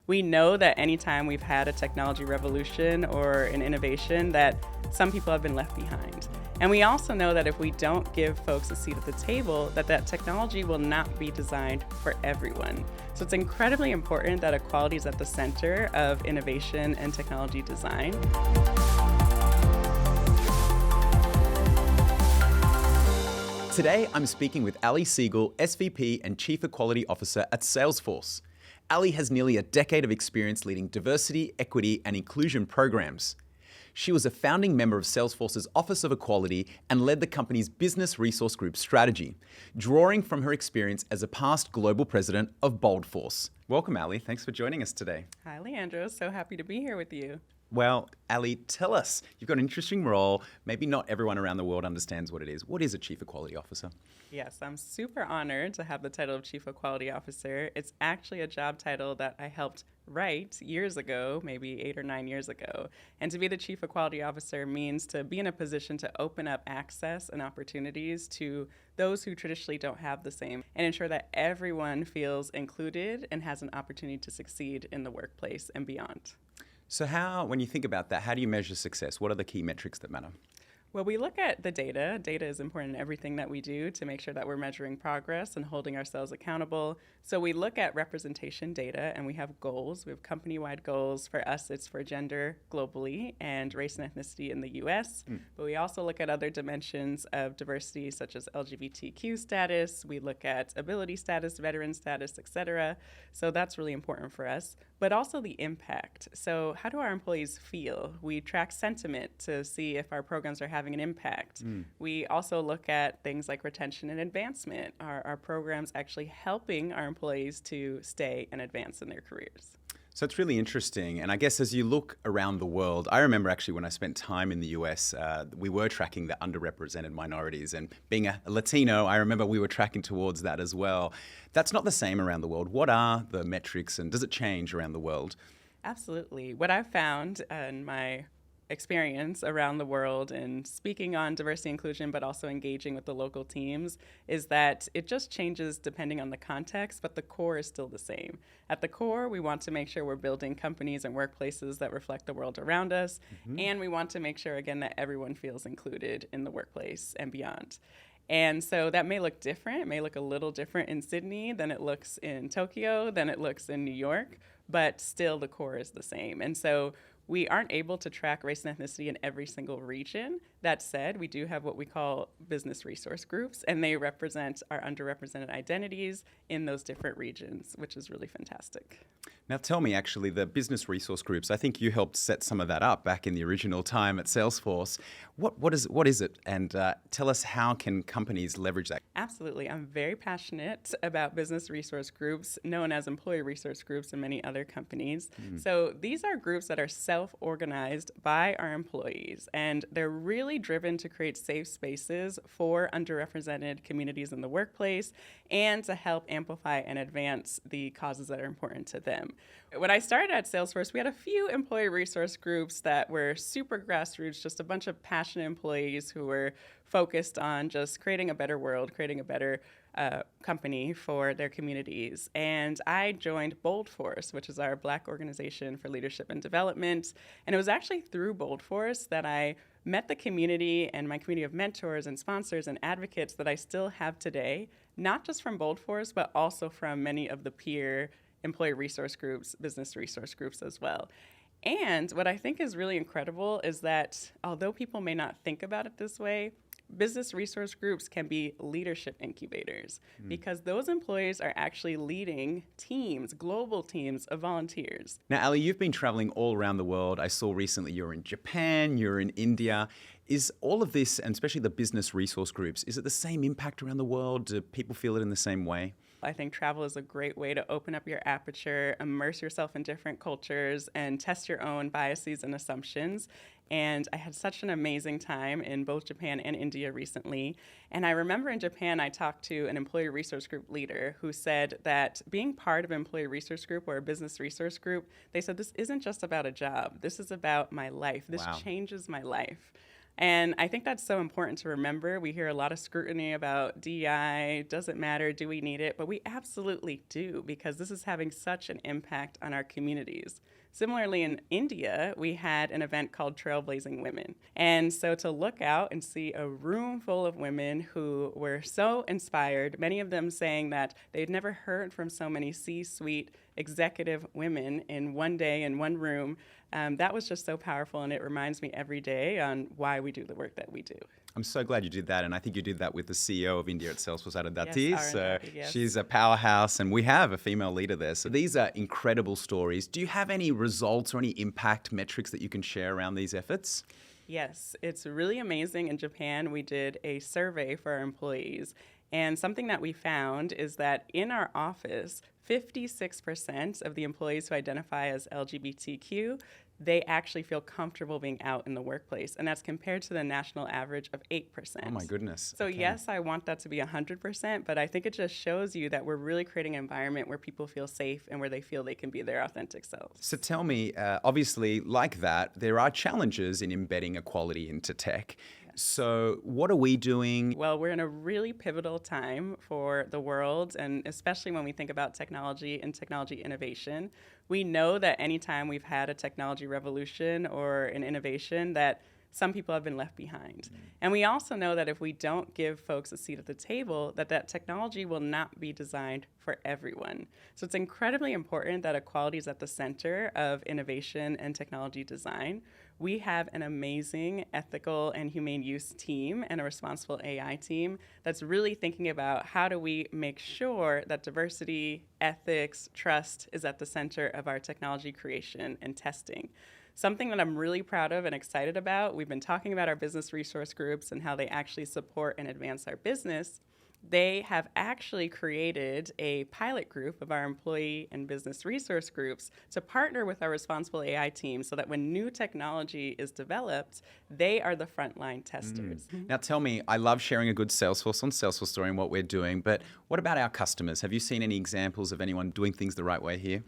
We know that anytime we've had a technology revolution or an innovation, that some people have been left behind. And we also know that if we don't give folks a seat at the table, that technology will not be designed for everyone. So it's incredibly important that equality is at the center of innovation and technology design. Today, I'm speaking with Ali Siegel, SVP and Chief Equality Officer at Salesforce. Ali has nearly a decade of experience leading diversity, equity, and inclusion programs. She was a founding member of Salesforce's Office of Equality and led the company's Business Resource Group strategy, drawing from her experience as a past global president of BoldForce. Welcome, Ali. Thanks for joining us today. Hi, Alexandra. So happy to be here with you. Well, Ali, tell us, you've got an interesting role. Maybe not everyone around the world understands what it is. What is a Chief Equality Officer? Yes, I'm super honored to have the title of Chief Equality Officer. It's actually a job title that I helped write years ago, maybe 8 or 9 years ago. And to be the Chief Equality Officer means to be in a position to open up access and opportunities to those who traditionally don't have the same, and ensure that everyone feels included and has an opportunity to succeed in the workplace and beyond. So when you think about that, how do you measure success? What are the key metrics that matter? Well, we look at the data. Data is important in everything that we do to make sure that we're measuring progress and holding ourselves accountable. So we look at representation data, and we have goals. We have company-wide goals. For us, it's for gender globally and race and ethnicity in the U.S. But we also look at other dimensions of diversity, such as LGBTQ status. We look at ability status, veteran status, et cetera. So that's really important for us. But also the impact. So how do our employees feel? We track sentiment to see if our programs are having an impact. We also look at things like retention and advancement. Are our programs actually helping our employees to stay and advance in their careers? So it's really interesting. And I guess as you look around the world, I remember actually when I spent time in the US, we were tracking the underrepresented minorities. And being a Latino, I remember we were tracking towards that as well. That's not the same around the world. What are the metrics and does it change around the world? Absolutely. What I've found in my experience around the world and speaking on diversity inclusion, but also engaging with the local teams, is that it just changes depending on the context, but the core is still the same. At the core, we want to make sure we're building companies and workplaces that reflect the world around us, and we want to make sure, again, that everyone feels included in the workplace and beyond. And so that may look different. It may look a little different in Sydney than it looks in Tokyo, than it looks in New York, but still the core is the same. And so we aren't able to track race and ethnicity in every single region. That said, we do have what we call business resource groups, and they represent our underrepresented identities in those different regions, which is really fantastic. Now tell me, actually, the business resource groups, I think you helped set some of that up back in the original time at Salesforce. What is it? And tell us, how can companies leverage that? Absolutely. I'm very passionate about business resource groups, known as employee resource groups in many other companies. So these are groups that are self-organized by our employees, and they're really driven to create safe spaces for underrepresented communities in the workplace and to help amplify and advance the causes that are important to them. When I started at Salesforce, we had a few employee resource groups that were super grassroots, just a bunch of passionate employees who were focused on just creating a better world, creating a better company for their communities. And I joined BoldForce, which is our Black organization for leadership and development. And it was actually through BoldForce that I met the community and my community of mentors and sponsors and advocates that I still have today, not just from BoldForce, but also from many of the peer employee resource groups, business resource groups as well. And what I think is really incredible is that although people may not think about it this way, business resource groups can be leadership incubators because those employees are actually leading teams, global teams of volunteers. Now, Ali, you've been traveling all around the world. I saw recently you're in Japan, you're in India. Is all of this, and especially the business resource groups, is it the same impact around the world? Do people feel it in the same way? I think travel is a great way to open up your aperture, immerse yourself in different cultures, and test your own biases and assumptions. And I had such an amazing time in both Japan and India recently. And I remember in Japan, I talked to an employee resource group leader who said that being part of an employee resource group or a business resource group, they said, this isn't just about a job. This is about my life. This changes my life. And I think that's so important to remember. We hear a lot of scrutiny about DEI, does it matter, do we need it? But we absolutely do, because this is having such an impact on our communities. Similarly, in India, we had an event called Trailblazing Women. And so to look out and see a room full of women who were so inspired, many of them saying that they'd never heard from so many C-suite executive women in one day in one room, that was just so powerful, and it reminds me every day on why we do the work that we do. I'm so glad you did that, and I think you did that with the CEO of India at Salesforce, Arundhati. Yes, So Arundhati, yes. she's a powerhouse, and we have a female leader there. So these are incredible stories. Do you have any results or any impact metrics that you can share around these efforts? Yes, it's really amazing. In Japan, we did a survey for our employees. And something that we found is that in our office, 56% of the employees who identify as LGBTQ, they actually feel comfortable being out in the workplace. And that's compared to the national average of 8%. Oh my goodness. So Okay. yes, I want that to be 100%, but I think it just shows you that we're really creating an environment where people feel safe and where they feel they can be their authentic selves. So tell me, obviously, like that, there are challenges in embedding equality into tech. So what are we doing? Well, we're in a really pivotal time for the world, and especially when we think about technology and technology innovation. We know that anytime we've had a technology revolution or an innovation, that some people have been left behind. And we also know that if we don't give folks a seat at the table, that technology will not be designed for everyone. So it's incredibly important that equality is at the center of innovation and technology design. We have an amazing ethical and humane use team and a responsible AI team that's really thinking about how do we make sure that diversity, ethics, trust is at the center of our technology creation and testing. Something that I'm really proud of and excited about, we've been talking about our business resource groups and how they actually support and advance our business. They have actually created a pilot group of our employee and business resource groups to partner with our responsible AI team so that when new technology is developed, they are the frontline testers. Now tell me, I love sharing a good Salesforce on Salesforce story and what we're doing, but what about our customers? Have you seen any examples of anyone doing things the right way here?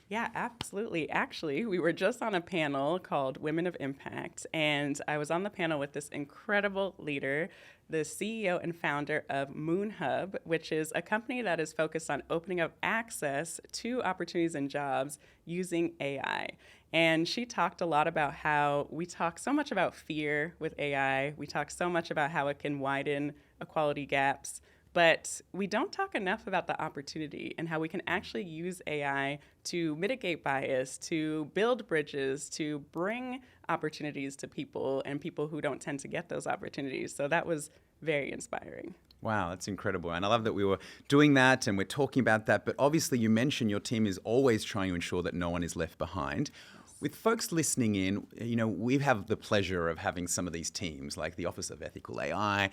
Yeah, absolutely. Actually, we were just on a panel called Women of Impact, and I was on the panel with this incredible leader, the CEO and founder of MoonHub, which is a company that is focused on opening up access to opportunities and jobs using AI. And she talked a lot about how we talk so much about fear with AI. We talk so much about how it can widen equality gaps. But we don't talk enough about the opportunity and how we can actually use AI to mitigate bias, to build bridges, to bring opportunities to people and people who don't tend to get those opportunities. So that was very inspiring. Wow, that's incredible. And I love that we were doing that and we're talking about that. But obviously you mentioned your team is always trying to ensure that no one is left behind. With folks listening in, we have the pleasure of having some of these teams, like the Office of Ethical AI.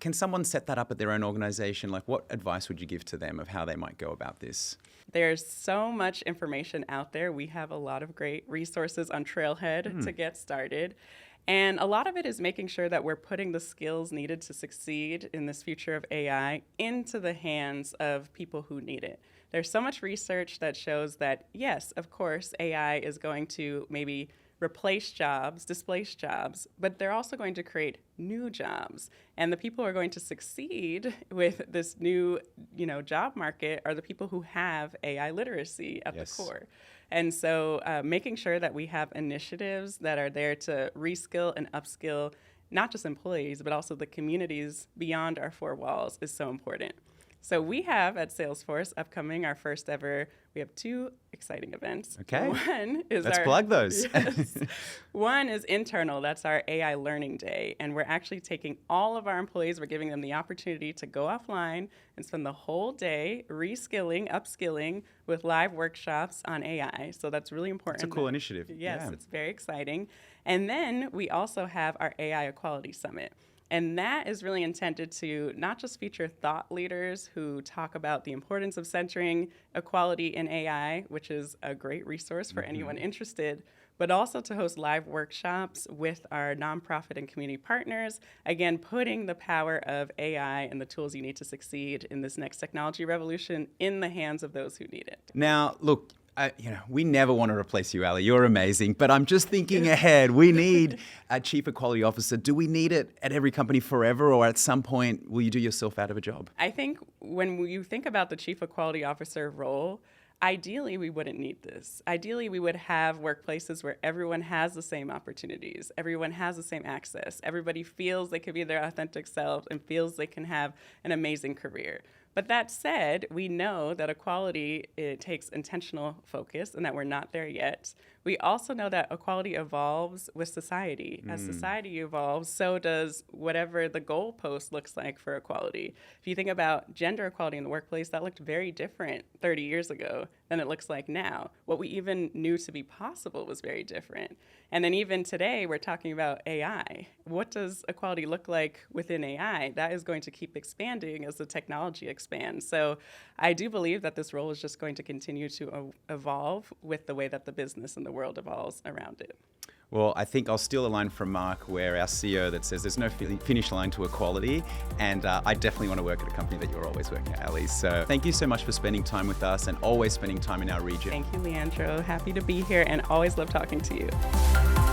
Can someone set that up at their own organization? Like, what advice would you give to them of how they might go about this? There's so much information out there. We have a lot of great resources on Trailhead to get started. And a lot of it is making sure that we're putting the skills needed to succeed in this future of AI into the hands of people who need it. There's so much research that shows that, yes, of course, AI is going to maybe replace jobs, displace jobs, but they're also going to create new jobs. And the people who are going to succeed with this new, job market are the people who have AI literacy at the core. And so making sure that we have initiatives that are there to reskill and upskill not just employees, but also the communities beyond our four walls is so important. So we have at Salesforce upcoming our first ever, we have two exciting events. Okay. Let's plug those. Yes. One is internal, that's our AI Learning Day. And we're actually taking all of our employees, we're giving them the opportunity to go offline and spend the whole day reskilling, upskilling with live workshops on AI. So that's really important. It's a cool initiative. Yes, It's very exciting. And then we also have our AI Equality Summit. And that is really intended to not just feature thought leaders who talk about the importance of centering equality in AI, which is a great resource for anyone interested, but also to host live workshops with our nonprofit and community partners, again, putting the power of AI and the tools you need to succeed in this next technology revolution in the hands of those who need it. Now, look, We never want to replace you, Ali. You're amazing. But I'm just thinking ahead. We need a Chief Equality Officer. Do we need it at every company forever, or at some point will you do yourself out of a job? I think when you think about the Chief Equality Officer role, ideally, we wouldn't need this. Ideally, we would have workplaces where everyone has the same opportunities, everyone has the same access, everybody feels they could be their authentic self and feels they can have an amazing career. But that said, we know that equality, it takes intentional focus and that we're not there yet. We also know that equality evolves with society. As society evolves, so does whatever the goalpost looks like for equality. If you think about gender equality in the workplace, that looked very different 30 years ago than it looks like now. What we even knew to be possible was very different. And then even today, we're talking about AI. What does equality look like within AI? That is going to keep expanding as the technology expands. So I do believe that this role is just going to continue to evolve with the way that the business and the world evolves around it. Well, I think I'll steal a line from Mark, where our CEO, that says there's no finish line to equality. And I definitely want to work at a company that you're always working at, Ali. So thank you so much for spending time with us and always spending time in our region. Thank you, Leandro. Happy to be here and always love talking to you.